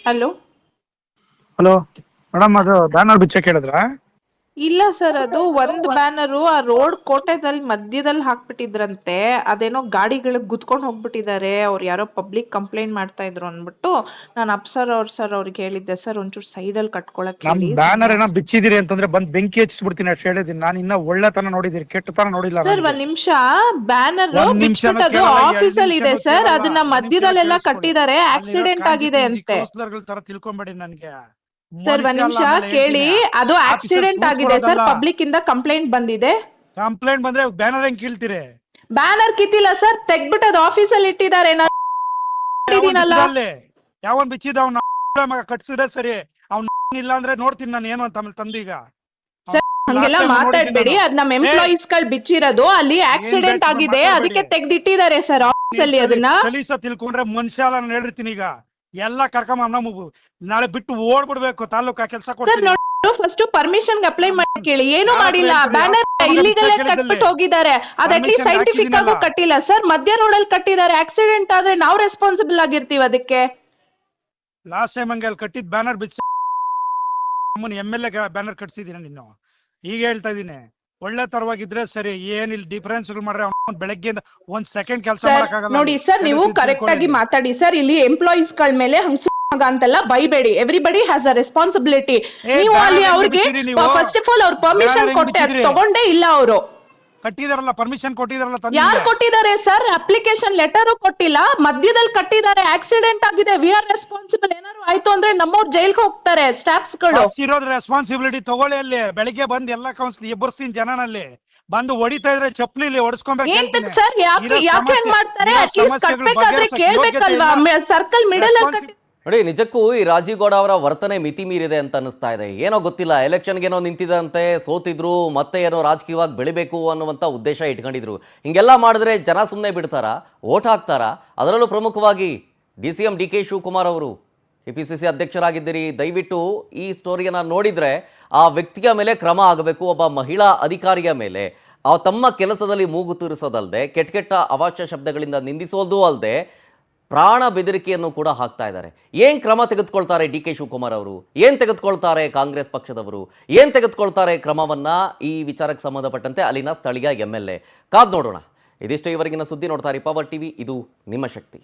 Hello. Hello madam, ಅದು banner ಬಿಚ್ಚಕ್ಕೆ ಹೇಳಿದ್ರಾ? ಇಲ್ಲ sir, ಅದು ಒಂದ್ ಬ್ಯಾನರು ಆ ರೋಡ್ ಕೋಟೆದಲ್ಲಿ ಮಧ್ಯದಲ್ಲಿ ಹಾಕ್ಬಿಟ್ಟಿದ್ರಂತೆ. ಅದೇನೋ ಗಾಡಿಗಳಿಗೆ ಗುದ್ಕೊಂಡ್ ಹೋಗ್ಬಿಟ್ಟಿದ್ದಾರೆ, ಅವ್ರು ಯಾರೋ ಪಬ್ಲಿಕ್ ಕಂಪ್ಲೇಂಟ್ ಮಾಡ್ತಾ ಇದ್ರು ಅಂದ್ಬಿಟ್ಟು ನಾನು ಅಪ್ಸರ್ ಅವ್ರಿಗೆ ಹೇಳಿದ್ದೆ, ಸರ್ ಒಂಚೂರು ಸೈಡ್ ಅಲ್ಲಿ ಕಟ್ಕೊಳಕ್ ನಮ್ ಹೇಳಿ. ಬ್ಯಾನರ್ ಏನೋ ಬಿಚ್ಚಿದಿರಿ ಅಂತಂದ್ರೆ ಬಂದ್ ಬೆಂಕಿ ಹಚ್ಚಿಸ್ಬಿಡ್ತೀನಿ ಅಷ್ಟು ಹೇಳಿದೀನಿ. ನಾನು ಇನ್ನ ಒಳ್ಳೆತನ ನೋಡಿದಿರಿ, ಕೆಟ್ಟತನ ನೋಡಿಲ್ಲ. ಸರ್ ನನಗೆ ಒಂದ್ ನಿಮಿಷ, ಬ್ಯಾನರ್ ಒಂದ್ ನಿಮಿಷನೂ ಬಿಚ್ಬಿಟ್ಟದು ಕೇಳಲ್ಲ, ಎರಡ್ ಆಫೀಸ್ ಅಲ್ಲಿ ಇದೆ ನಿಮಿಷನೂ ಸರ್, ಕೇಳಲ್ಲ. ಅದನ್ನ ಒಂದ್ ನಿಮಿಷ ಮಧ್ಯದಲ್ಲೆಲ್ಲ ಕೇಳಿಸ್ಕೊಳ್ಳಿ. ಕಟ್ಟಿದ್ದಾರೆ, ಅಲ್ಲಿರೋ ಆಕ್ಸಿಡೆಂಟ್ ಕಾಂಜಿ ಆಗಿದೆ ಪಿಂಜಿ ಅಂತೆ. ಕೌನ್ಸಿಲರ್ಗಳ ತರ ತಿಳ್ಕೊಂಬೇಡಿ ನನಗೆ. ಸರ್ ಒಂದ್ ಮನುಷ್ಯ ಅಲ್ಲ, ನಿಮಿಷ ಆಮೇಲೆ ಕೇಳಿ, ಹೇಳ್ತೀನಿ. ಅದು ಆಫೀಸರ್ ಆಕ್ಸಿಡೆಂಟ್ ಆಗಿದೆ ಸರ್, ಕೂತ್ಕೊಳ್ಳೋದಲ್ಲ. ಪಬ್ಲಿಕ್ ಇಂದ ಕಂಪ್ಲೇಂಟ್ ಬಂದಿದೆ. ಕಂಪ್ಲೇಂಟ್ ಬಂದ್ರೆ ಬ್ಯಾನರ್ ಹೆಂಗ್ ಕೀಳ್ತೀರಿ? ಬ್ಯಾನರ್ ಕಿತ್ತಿಲ್ಲ ಸರ್, ತೆಗ್ಬಿಟ್ಟದು ಆಫೀಸ್ ಅಲ್ಲಿ ಇಟ್ಟಿದ್ದಾರೆ. ನಾನು ಯಾವನ್ ನೋಡಿದೀನಲ್ಲ. ಬಿಚ್ಚಿದ ಅಲ್ಲಿ? ಯಾವನ್ ಬಿಚ್ಚಿದ? ಅವ್ನ ಮಗ ಕಟ್ಸಿದ್ರೆ ಸರಿ. ಅವ್ನ ಇಲ್ಲ ಅಂದ್ರೆ ನೋಡ್ತೀನಿ ನಾನು ಏನು ಅಂತ ಆಮೇಲೆ ತಂದೀಗ. ಸರ್ ಹಂಗೆಲ್ಲ ಮಾತಾಡ್ಬೇಡಿ, ಅದ್ ನಮ್ ಎಂಪ್ಲಾಯೀಸ್ ಗಳು ಬಿಚ್ಚಿರೋದು, ಅಲ್ಲಿ ಏನ್ ಆಕ್ಸಿಡೆಂಟ್ ಬೇಕು ಆಗಿದೆ, ಮಾತಾಡ್ಬೇಡಿ. ಅದಕ್ಕೆ ತೆಗ್ದಿಟ್ಟಿದ್ದಾರೆ ಸರ್ ಆಫೀಸ್ ಅಲ್ಲಿ ಅದನ್ನ. ಸಲೀಸ ತಿಳ್ಕೊಂಡ್ರೆ ಮನುಷ್ಯ ಅಲ್ಲ, ನಾನು ಹೇಳಿರ್ತೀನಿ ಈಗ. ಎಲ್ಲ ಕರ್ಕೊಂಡ್ ನಾಳೆ ಬಿಟ್ಟು ಓಡ್ಬಿಡ್ಬೇಕು, ತಾಲೂಕಾ ಕೆಲಸ ಸರ್ ಕೊಡ್ತೀನಿ. ನೋಡಿ, ಫಸ್ಟ್ ಪರ್ಮಿಷನ್ ಅಪ್ಲೈ ಮಾಡಿ ಕೇಳಿ. ಏನು ಯಾರ್ ಹತ್ರ ಮಾಡಿಲ್ಲ, ಹೇಳ್ತೀರಿ? ಬ್ಯಾನರ್ ಇಲ್ಲಿಗಲ್ ಕೇಳಿದಲ್ಲಿ ಕಟ್ಬಿಟ್ಟು ಹೋಗಿದ್ದಾರೆ. ಅದ್ ಅಟ್ಲೀಸ್ಟ್ ಪರ್ಮಿಷನ್ ಸೈಂಟಿಫಿಕ್ ಆಗು ಹಾಕಿದೀನಲ್ಲ. ಕಟ್ಟಿಲ್ಲ ಸರ್, ಮಧ್ಯ ರೋಡ್ ಅಲ್ಲಿ ಕಟ್ಟಿದ್ದಾರೆ. ಆಕ್ಸಿಡೆಂಟ್ ಆದ್ರೆ ನಾವು ರೆಸ್ಪಾನ್ಸಿಬಲ್ ಆಗಿರ್ತೀವಿ ಅದಕ್ಕೆ. ಲಾಸ್ಟ್ ಟೈಮ್ ಹಂಗೆ ಅಲ್ಲಿ ಕಟ್ಟಿದ್ ಬ್ಯಾನರ್ ಬಿಚ್ಚ MLA ಬ್ಯಾನರ್ ಕಟ್ಸಿದೀನಿ ನೀನು. ಈಗ ಹೇಳ್ತಾ ಇದೀನಿ, ಒಳ್ಳೆ ತರವಾಗಿದ್ರೆ ಸರಿ. ಏನಿಲ್ಲ ಡಿಫರೆನ್ಸ್ ಮಾಡ್ರೆ ಅವ್ನು ಬೆಳಗ್ಗೆಯಿಂದ ಒಂದ್ ಸೆಕೆಂಡ್ ಕೆಲಸ ಮಾಡಕ್ಕಾಗಲ್ಲ. ನೋಡಿ ಸರ್, ನೀವು ಕರೆಕ್ಟ್ ಆಗಿ ಮಾತಾಡಿ ಸರ್. ಇಲ್ಲಿ ಎಂಪ್ಲಾಯೀಸ್ ಗಳ ಮೇಲೆ ಅಂತೆಲ್ಲ ಬೈಬೇಡಿ. Everybody has a responsibility. ನೀವು ಅಲ್ಲಿ ಅವ್ರಿಗೆ ಫಸ್ಟ್ ಆಫ್ ಆಲ್ ಅವ್ರ ಪರ್ಮಿಷನ್ ಕೊಟ್ಟೆ, ತಗೊಂಡೇ ಇಲ್ಲ ಅವರು. ಕಟ್ಟಿದಾರಲ್ಲ, ಪರ್ಮಿಷನ್ ಕೊಟ್ಟಿದಾರಲ್ಲ. ಯಾರು ಕೊಟ್ಟಿದ್ದಾರೆ ಸರ್? ಅಪ್ಲಿಕೇಶನ್ ಲೆಟರ್ ಕೊಟ್ಟಿಲ್ಲ, ಮಧ್ಯದಲ್ಲಿ ಕಟ್ಟಿದ್ದಾರೆ. ಆಕ್ಸಿಡೆಂಟ್ ಆಗಿದೆ, ವಿ ಆರ್ ರೆಸ್ಪಾನ್ಸಿಬಲ್. ಏನಾದ್ರು ಆಯ್ತು ಅಂದ್ರೆ ನಮ್ಮವ್ರು ಜೈಲ್ಗೆ ಹೋಗ್ತಾರೆ, ಸ್ಟಾಫ್ಸ್ ಗಳು. ಇರೋದ್ ರೆಸ್ಪಾನ್ಸಿಬಿಲಿಟಿ ತಗೊಳ್ಳಿ. ಅಲ್ಲಿ ಬೆಳಿಗ್ಗೆ ಬಂದ್ ಎಲ್ಲಾ ಕೌನ್ಸಿಲ್ ಎಬ್ಬರ್ಸ್ತೀನಿ ಜನನಲ್ಲಿ. ಬಂದು ಹೊಡಿತಾ ಇದ್ರೆ ಚಪ್ಲಿಲಿ ಹೊಡಿಸ್ಕೊಬೇಕು ಸರ್. ಯಾಕೆ ಮಾಡ್ತಾರೆ? ಅಟ್ಲೀಸ್ಟ್ ಕಟ್ಬೇಕಾದ್ರೆ ಕೇಳ್ಬೇಕಲ್ವಾ? ಸರ್ಕಲ್ ಮಿಡಲ್ ಅಲ್ಲಿ ಕಟ್ಟಿ. ನೋಡಿ, ನಿಜಕ್ಕೂ ಈ ರಾಜೀವ್ ಗೌಡ ಅವರ ವರ್ತನೆ ಮಿತಿ ಮೀರಿದೆ ಅಂತ ಅನಿಸ್ತಾ ಇದೆ. ಏನೋ ಗೊತ್ತಿಲ್ಲ, ಎಲೆಕ್ಷನ್ಗೇನೋ ನಿಂತಿದಂತೆ, ಸೋತಿದ್ರು, ಮತ್ತೆ ಏನೋ ರಾಜಕೀಯವಾಗಿ ಬೆಳಿಬೇಕು ಅನ್ನುವಂಥ ಉದ್ದೇಶ ಇಟ್ಕೊಂಡಿದ್ರು. ಹಿಂಗೆಲ್ಲ ಮಾಡಿದ್ರೆ ಜನ ಸುಮ್ಮನೆ ಬಿಡ್ತಾರಾ? ಓಟ್ ಹಾಕ್ತಾರಾ? ಅದರಲ್ಲೂ ಪ್ರಮುಖವಾಗಿ DCM DK ಶಿವಕುಮಾರ್ ಅವರು KPCC ಅಧ್ಯಕ್ಷರಾಗಿದ್ದೀರಿ. ದಯವಿಟ್ಟು ಈ ಸ್ಟೋರಿಯನ್ನು ನೋಡಿದರೆ ಆ ವ್ಯಕ್ತಿಯ ಮೇಲೆ ಕ್ರಮ ಆಗಬೇಕು. ಒಬ್ಬ ಮಹಿಳಾ ಅಧಿಕಾರಿಯ ಮೇಲೆ ತಮ್ಮ ಕೆಲಸದಲ್ಲಿ ಮೂಗು ತೂರಿಸೋದಲ್ಲದೆ, ಕೆಟ್ಟ ಅವಾಚ್ಯ ಶಬ್ದಗಳಿಂದ ನಿಂದಿಸೋದು ಅಲ್ಲದೆ ಪ್ರಾಣ ಬೆದರಿಕೆಯನ್ನು ಕೂಡ ಹಾಕ್ತಾ ಇದ್ದಾರೆ. ಏನು ಕ್ರಮ ತೆಗೆದುಕೊಳ್ತಾರೆ DK ಶಿವಕುಮಾರ್ ಅವರು? ಏನು ತೆಗೆದುಕೊಳ್ತಾರೆ ಕಾಂಗ್ರೆಸ್ ಪಕ್ಷದವರು? ಏನು ತೆಗೆದುಕೊಳ್ತಾರೆ ಕ್ರಮವನ್ನು? ಈ ವಿಚಾರಕ್ಕೆ ಸಂಬಂಧಪಟ್ಟಂತೆ ಅಲ್ಲಿನ ಸ್ಥಳೀಯ MLA ಕಾದು ನೋಡೋಣ. ಇದಿಷ್ಟು ಇವರೆಗಿನ ಸುದ್ದಿ. ನೋಡ್ತಾರೆ ಪವರ್ TV, ಇದು ನಿಮ್ಮ ಶಕ್ತಿ.